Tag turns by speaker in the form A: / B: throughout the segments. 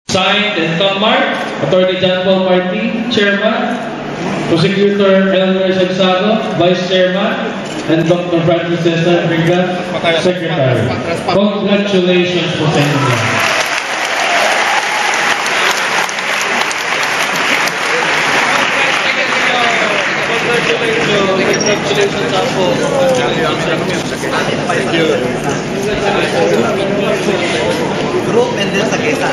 A: Signed and Tomar, Attorney John Paul Martin, Chairman, Prosecutor Elmer Sagsado, Vice Chairman, and Dr. Francis Cesar Riga, Secretary. Congratulations po sa inyo.
B: Congratulations po. Thank you.
C: Group and then sa kesa.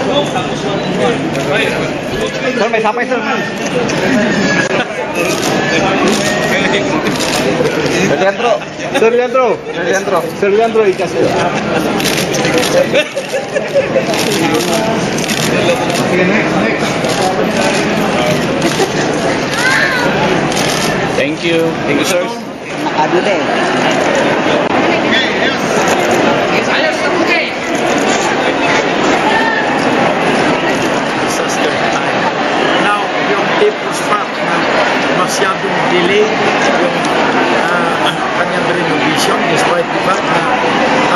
B: Sir, may sapay sir. Sir Leandro, ikas sir. Thank you, sir.
C: Makadule.
B: Disaster time. Now, yung People's Park na masyadong delay yung kanyang renovation despite the fact na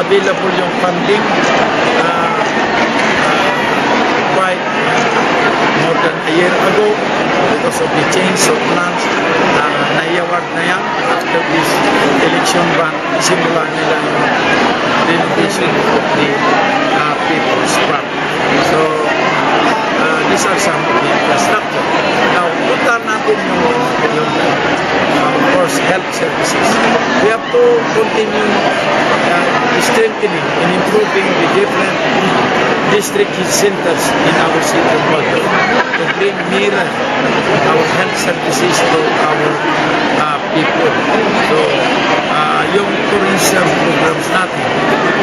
B: available yung funding quite more than a year ago because of the change of plans. Nai-award na yan after this election ban, simula nila yung renovation of the People's Park. So, these are some of the infrastructure. Now, punta natin yung of course, health services. We have to continue strengthening and improving the different district health centers in our city of Bato to bring nearer our health services to our people. So, yung tourism programs natin,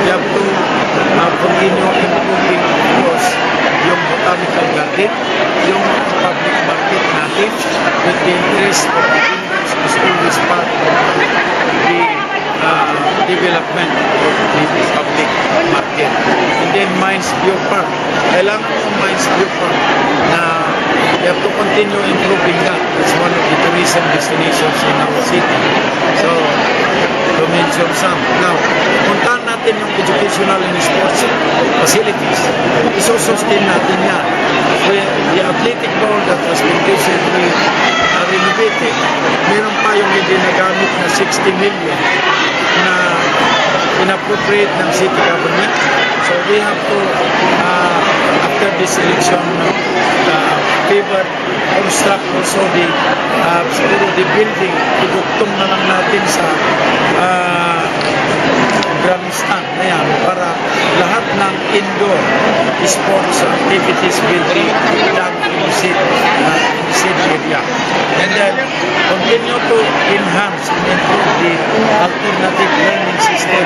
B: we have to continue improving, of course, yung botanical garden, yung public market natin with the interest of the vendors is always part of the development of the public market. And then Mines View Park. Kailangan yung Mines View Park na we have to continue improving that. It's one of the tourism destinations in our city. So, to mention some. Now, puntahan natin yung educational and sports facilities. Isussustain natin yan. The athletic bowl that was been recently renovated, meron pa yung hindi nagamit na 60 million na inappropriate ng city government. So we have to, after this election, favor construct also the building. Idugtong na lang natin sa grandstand na yan para lahat ng indoor sports activities will be done in the city area. And then continue to enhance and improve the alternative learning system.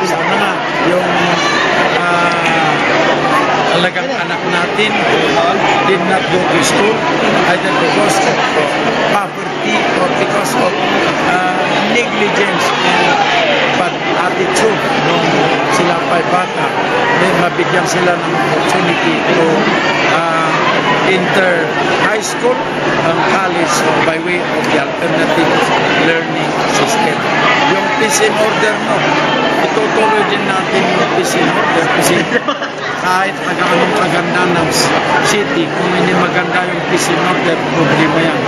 B: Sana nga yung talagang anak natin did not go to school either because of poverty or because of negligence and bad attitude nung sila pa'y bata. May mabigyan sila ng opportunity to enter high school and college by way of the alternative learning system. Yung peace in order mo, itutuloy din natin yung peace in order kasi kahit anong kaganda ng city, kung hindi maganda yung peace in order, problema yan.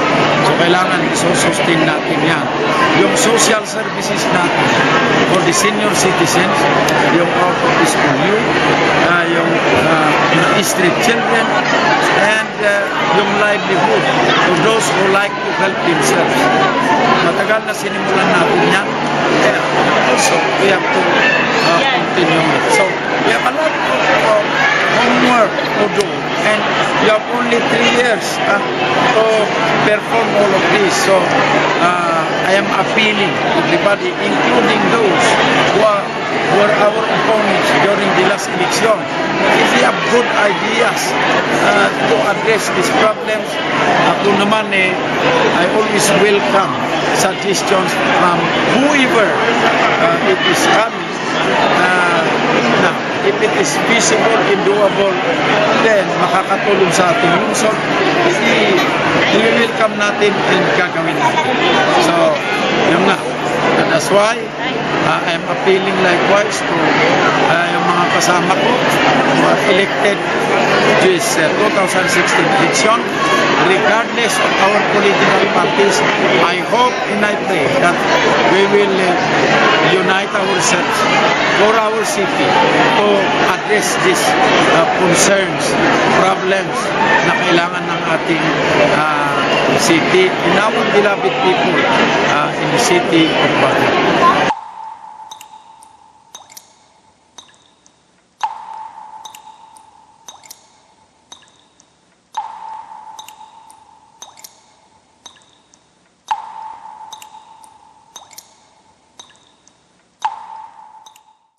B: So kailangan isustain natin yan. Yung social services natin for the senior citizens, yung out of the school youth, yung street children, and yung livelihood to those who like to help themselves. Matagal na sinimulan natin yan. So we have to continue it. So we have a lot of homework to do, and you have only 3 years to perform all of this. So I am appealing to everybody, including those who were our opponents during the last election. If they have good ideas to address these problems, ako naman I always welcome suggestions from whoever it is coming. Now, if it is feasible and doable, then makakatulong sa ating lungsod, i-welcome natin and gagawin natin. So, yun nga. That's why I'm appealing likewise to yung mga kasama ko who are elected to this 2016 election. Regardless of our political parties, I hope and I pray that we will unite ourselves for our city to address these concerns, problems na kailangan ng ating city and our beloved people in the city of Baguio.